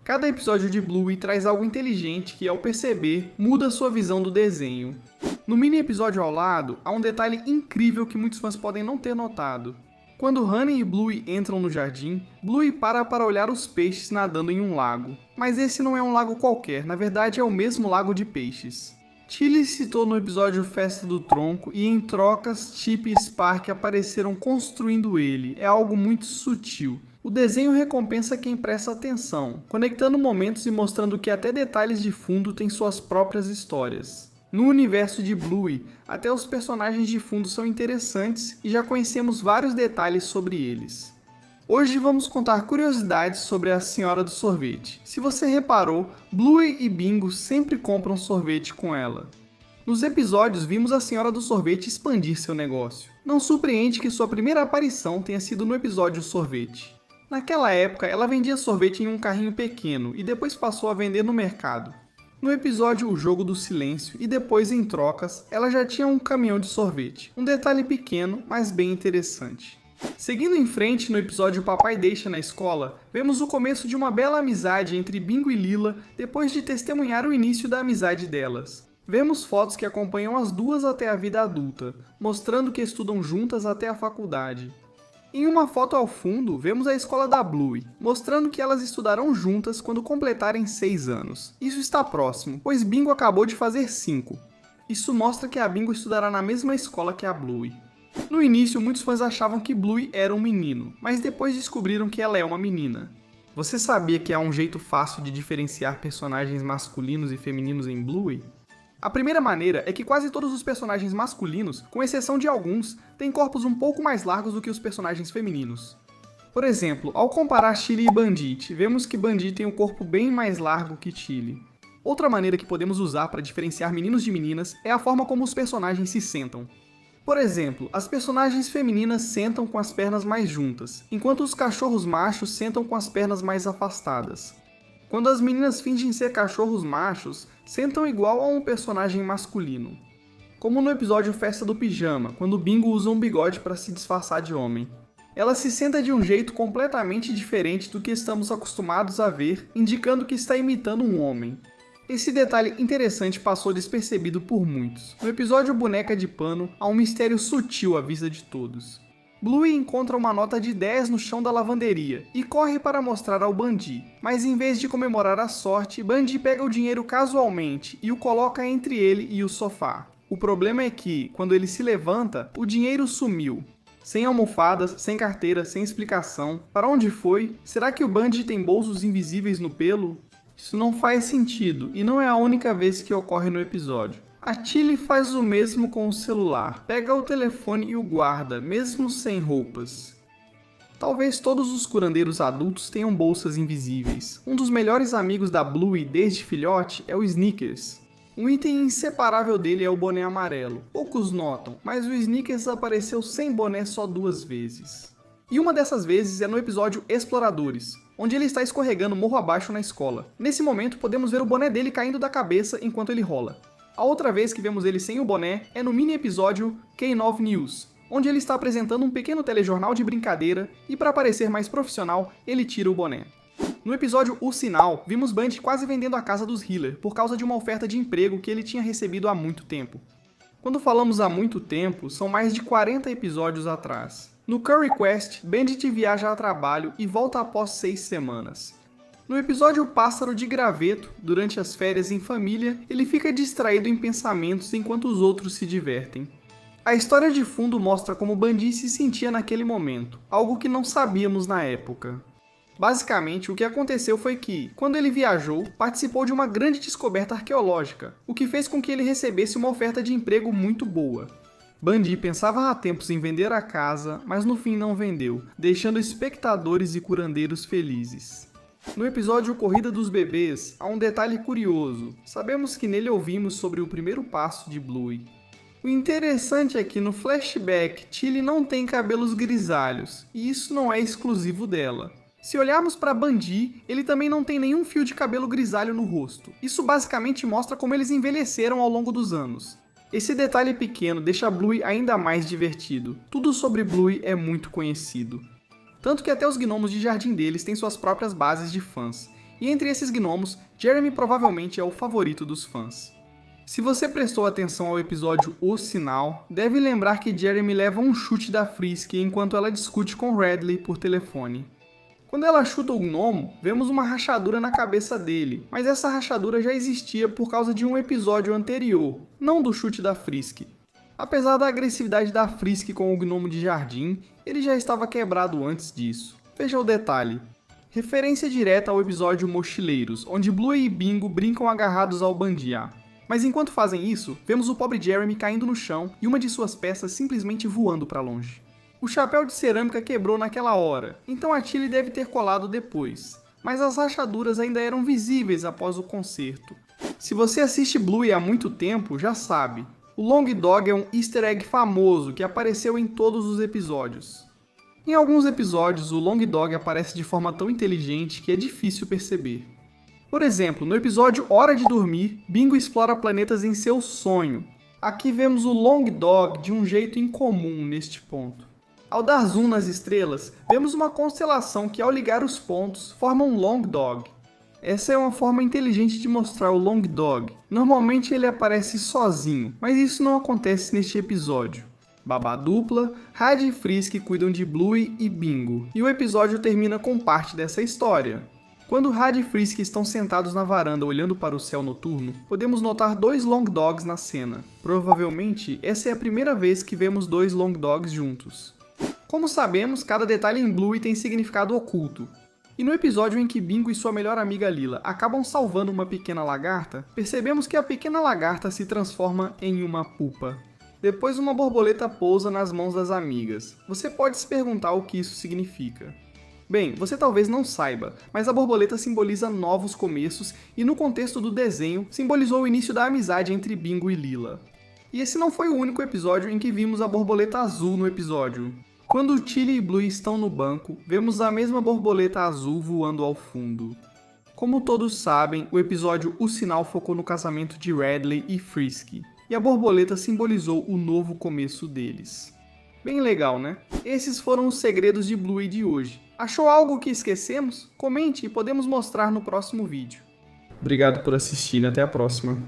Cada episódio de Bluey traz algo inteligente que, ao perceber, muda sua visão do desenho. No mini episódio ao lado, há um detalhe incrível que muitos fãs podem não ter notado. Quando Honey e Bluey entram no jardim, Bluey para olhar os peixes nadando em um lago. Mas esse não é um lago qualquer, na verdade é o mesmo lago de peixes. Tilly citou no episódio Festa do Tronco e em trocas, Chip e Spark apareceram construindo ele, é algo muito sutil. O desenho recompensa quem presta atenção, conectando momentos e mostrando que até detalhes de fundo têm suas próprias histórias. No universo de Bluey, até os personagens de fundo são interessantes e já conhecemos vários detalhes sobre eles. Hoje vamos contar curiosidades sobre a Senhora do Sorvete. Se você reparou, Bluey e Bingo sempre compram sorvete com ela. Nos episódios vimos a Senhora do Sorvete expandir seu negócio. Não surpreende que sua primeira aparição tenha sido no episódio Sorvete. Naquela época, ela vendia sorvete em um carrinho pequeno e depois passou a vender no mercado. No episódio O Jogo do Silêncio e depois em Trocas, ela já tinha um caminhão de sorvete. Um detalhe pequeno, mas bem interessante. Seguindo em frente no episódio Papai Deixa na Escola, vemos o começo de uma bela amizade entre Bingo e Lila depois de testemunhar o início da amizade delas. Vemos fotos que acompanham as duas até a vida adulta, mostrando que estudam juntas até a faculdade. Em uma foto ao fundo, vemos a escola da Bluey, mostrando que elas estudarão juntas quando completarem 6 anos. Isso está próximo, pois Bingo acabou de fazer 5. Isso mostra que a Bingo estudará na mesma escola que a Bluey. No início, muitos fãs achavam que Bluey era um menino, mas depois descobriram que ela é uma menina. Você sabia que há um jeito fácil de diferenciar personagens masculinos e femininos em Bluey? A primeira maneira é que quase todos os personagens masculinos, com exceção de alguns, têm corpos um pouco mais largos do que os personagens femininos. Por exemplo, ao comparar Chili e Bandit, vemos que Bandit tem um corpo bem mais largo que Chili. Outra maneira que podemos usar para diferenciar meninos de meninas é a forma como os personagens se sentam. Por exemplo, as personagens femininas sentam com as pernas mais juntas, enquanto os cachorros machos sentam com as pernas mais afastadas. Quando as meninas fingem ser cachorros machos, sentam igual a um personagem masculino. Como no episódio Festa do Pijama, quando Bingo usa um bigode para se disfarçar de homem. Ela se senta de um jeito completamente diferente do que estamos acostumados a ver, indicando que está imitando um homem. Esse detalhe interessante passou despercebido por muitos. No episódio Boneca de Pano, há um mistério sutil à vista de todos. Bluey encontra uma nota de 10 no chão da lavanderia e corre para mostrar ao Bandit, mas em vez de comemorar a sorte, Bandit pega o dinheiro casualmente e o coloca entre ele e o sofá. O problema é que, quando ele se levanta, o dinheiro sumiu. Sem almofadas, sem carteira, sem explicação. Para onde foi? Será que o Bandit tem bolsos invisíveis no pelo? Isso não faz sentido, e não é a única vez que ocorre no episódio. A Tilly faz o mesmo com o celular, pega o telefone e o guarda, mesmo sem roupas. Talvez todos os curandeiros adultos tenham bolsas invisíveis. Um dos melhores amigos da Bluey desde filhote é o Snickers. Um item inseparável dele é o boné amarelo. Poucos notam, mas o Snickers apareceu sem boné só 2 vezes. E uma dessas vezes é no episódio Exploradores, onde ele está escorregando morro abaixo na escola. Nesse momento, podemos ver o boné dele caindo da cabeça enquanto ele rola. A outra vez que vemos ele sem o boné é no mini episódio K9 News, onde ele está apresentando um pequeno telejornal de brincadeira e, para parecer mais profissional, ele tira o boné. No episódio O Sinal, vimos Bundy quase vendendo a casa dos Hiller por causa de uma oferta de emprego que ele tinha recebido há muito tempo. Quando falamos há muito tempo, são mais de 40 episódios atrás. No Curry Quest, Bandit viaja a trabalho e volta após 6 semanas. No episódio Pássaro de Graveto, durante as férias em família, ele fica distraído em pensamentos enquanto os outros se divertem. A história de fundo mostra como Bandit se sentia naquele momento, algo que não sabíamos na época. Basicamente, o que aconteceu foi que, quando ele viajou, participou de uma grande descoberta arqueológica, o que fez com que ele recebesse uma oferta de emprego muito boa. Bandit pensava há tempos em vender a casa, mas no fim não vendeu, deixando espectadores e curandeiros felizes. No episódio Corrida dos Bebês, há um detalhe curioso. Sabemos que nele ouvimos sobre o primeiro passo de Bluey. O interessante é que no flashback, Tilly não tem cabelos grisalhos, e isso não é exclusivo dela. Se olharmos para Bandit, ele também não tem nenhum fio de cabelo grisalho no rosto. Isso basicamente mostra como eles envelheceram ao longo dos anos. Esse detalhe pequeno deixa Bluey ainda mais divertido. Tudo sobre Bluey é muito conhecido. Tanto que até os gnomos de jardim deles têm suas próprias bases de fãs. E entre esses gnomos, Jeremy provavelmente é o favorito dos fãs. Se você prestou atenção ao episódio O Sinal, deve lembrar que Jeremy leva um chute da Frisky enquanto ela discute com Radley por telefone. Quando ela chuta o gnomo, vemos uma rachadura na cabeça dele, mas essa rachadura já existia por causa de um episódio anterior, não do chute da Frisky. Apesar da agressividade da Frisky com o gnomo de jardim, ele já estava quebrado antes disso. Veja o detalhe. Referência direta ao episódio Mochileiros, onde Bluey e Bingo brincam agarrados ao bandiá. Mas enquanto fazem isso, vemos o pobre Jeremy caindo no chão e uma de suas peças simplesmente voando para longe. O chapéu de cerâmica quebrou naquela hora, então a Tilly deve ter colado depois. Mas as rachaduras ainda eram visíveis após o concerto. Se você assiste Bluey há muito tempo, já sabe. O Long Dog é um easter egg famoso que apareceu em todos os episódios. Em alguns episódios, o Long Dog aparece de forma tão inteligente que é difícil perceber. Por exemplo, no episódio Hora de Dormir, Bingo explora planetas em seu sonho. Aqui vemos o Long Dog de um jeito incomum neste ponto. Ao dar zoom nas estrelas, vemos uma constelação que ao ligar os pontos, forma um Long Dog. Essa é uma forma inteligente de mostrar o Long Dog. Normalmente ele aparece sozinho, mas isso não acontece neste episódio. Babá dupla, Had e Frisky cuidam de Bluey e Bingo, e o episódio termina com parte dessa história. Quando Had e Frisky estão sentados na varanda olhando para o céu noturno, podemos notar dois Long Dogs na cena. Provavelmente, essa é a primeira vez que vemos dois Long Dogs juntos. Como sabemos, cada detalhe em Bluey tem significado oculto. E no episódio em que Bingo e sua melhor amiga Lila acabam salvando uma pequena lagarta, percebemos que a pequena lagarta se transforma em uma pupa. Depois uma borboleta pousa nas mãos das amigas. Você pode se perguntar o que isso significa. Bem, você talvez não saiba, mas a borboleta simboliza novos começos e no contexto do desenho simbolizou o início da amizade entre Bingo e Lila. E esse não foi o único episódio em que vimos a borboleta azul no episódio. Quando Tilly e Bluey estão no banco, vemos a mesma borboleta azul voando ao fundo. Como todos sabem, o episódio O Sinal focou no casamento de Radley e Frisky, e a borboleta simbolizou o novo começo deles. Bem legal, né? Esses foram os segredos de Bluey de hoje. Achou algo que esquecemos? Comente e podemos mostrar no próximo vídeo. Obrigado por assistir e até a próxima.